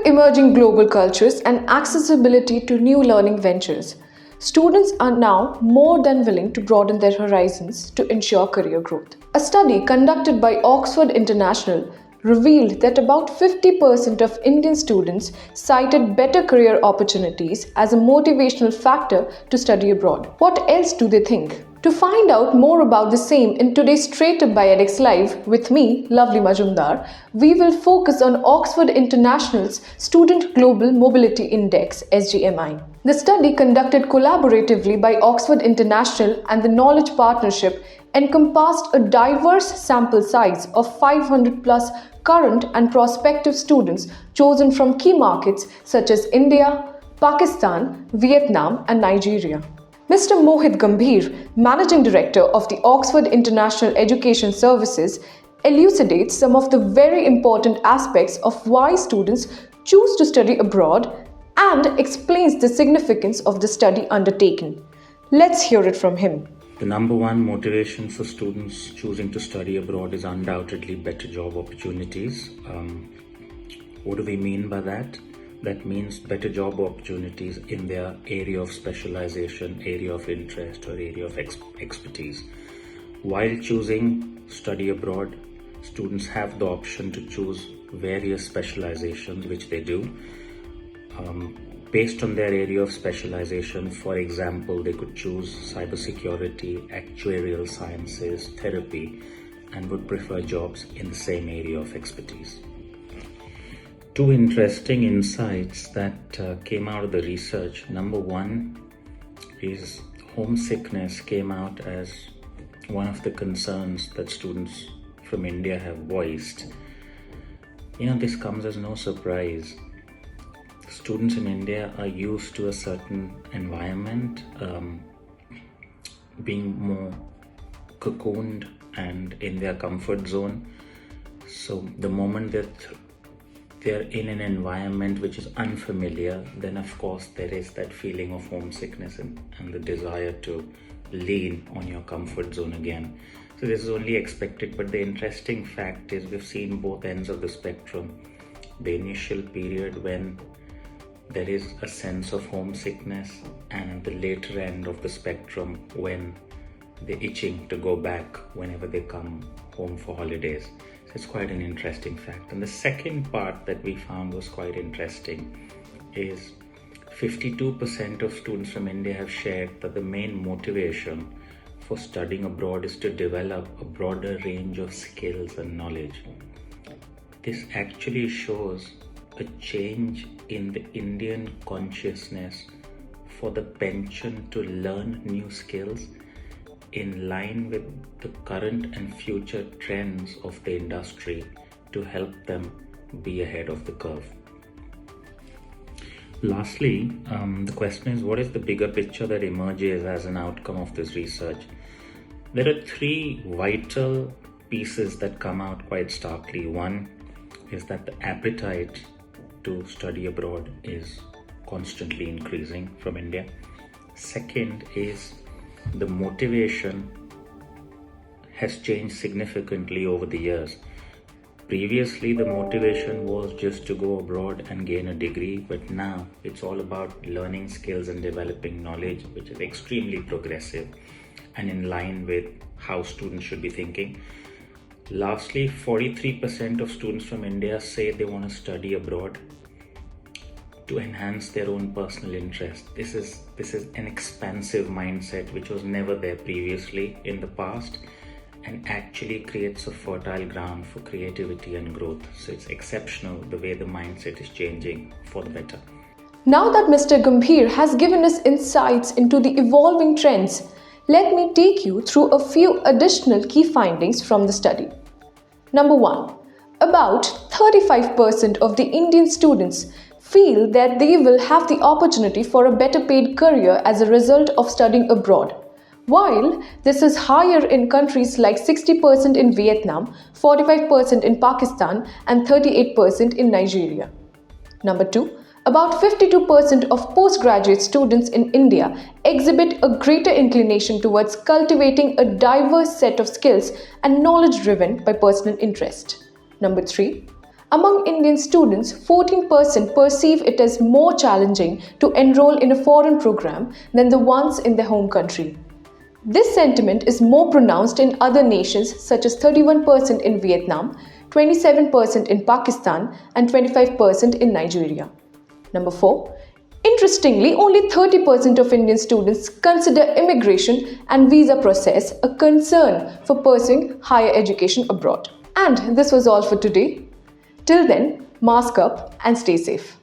emerging global cultures and accessibility to new learning ventures, students are now more than willing to broaden their horizons to ensure career growth. A study conducted by Oxford International revealed that about 50% of Indian students cited better career opportunities as a motivational factor to study abroad. What else do they think? To find out more about the same in today's Straight Up by edX Live with me, Lovely Majumdar, we will focus on Oxford International's Student Global Mobility Index (SGMI). The study, conducted collaboratively by Oxford International and the Knowledge Partnership, encompassed a diverse sample size of 500 plus current and prospective students chosen from key markets such as India, Pakistan, Vietnam, and Nigeria. Mr. Mohit Gambhir, Managing Director of the Oxford International Education Services, elucidates some of the very important aspects of why students choose to study abroad and explains the significance of the study undertaken. Let's hear it from him. The number one motivation for students choosing to study abroad is undoubtedly better job opportunities. What do we mean by that? That means better job opportunities in their area of specialization, area of interest, or area of expertise. While choosing study abroad, students have the option to choose various specializations, which they do. Based on their area of specialization, for example, they could choose cybersecurity, actuarial sciences, therapy, and would prefer jobs in the same area of expertise. Two interesting insights that came out of the research. Number one is homesickness came out as one of the concerns that students from India have voiced. This comes as no surprise. Students in India are used to a certain environment, being more cocooned and in their comfort zone. So the moment that they're in an environment which is unfamiliar, then of course there is that feeling of homesickness and the desire to lean on your comfort zone again. So this is only expected, but the interesting fact is we've seen both ends of the spectrum. The initial period when there is a sense of homesickness, and at the later end of the spectrum when they're itching to go back whenever they come home for holidays. So it's quite an interesting fact. And the second part that we found was quite interesting is 52% of students from India have shared that the main motivation for studying abroad is to develop a broader range of skills and knowledge. This actually shows a change in the Indian consciousness for the penchant to learn new skills in line with the current and future trends of the industry to help them be ahead of the curve. Lastly, the question is, what is the bigger picture that emerges as an outcome of this research? There are three vital pieces that come out quite starkly. One is that the appetite to study abroad is constantly increasing from India. Second is the motivation has changed significantly over the years. Previously, the motivation was just to go abroad and gain a degree, but now it's all about learning skills and developing knowledge, which is extremely progressive and in line with how students should be thinking. Lastly, 43% of students from India say they want to study abroad to enhance their own personal interest. This is an expansive mindset which was never there previously in the past, and actually creates a fertile ground for creativity and growth. So it's exceptional the way the mindset is changing for the better. Now that Mr. Gambhir has given us insights into the evolving trends, let me take you through a few additional key findings from the study. Number 1. About 35% of the Indian students feel that they will have the opportunity for a better paid career as a result of studying abroad. While this is higher in countries like 60% in Vietnam, 45% in Pakistan, and 38% in Nigeria. Number 2. About 52% of postgraduate students in India exhibit a greater inclination towards cultivating a diverse set of skills and knowledge driven by personal interest. Number 3. Among Indian students, 14% perceive it as more challenging to enroll in a foreign program than the ones in their home country. This sentiment is more pronounced in other nations such as 31% in Vietnam, 27% in Pakistan, and 25% in Nigeria. Number 4. Interestingly, only 30% of Indian students consider immigration and visa process a concern for pursuing higher education abroad. And this was all for today. Till then, mask up and stay safe.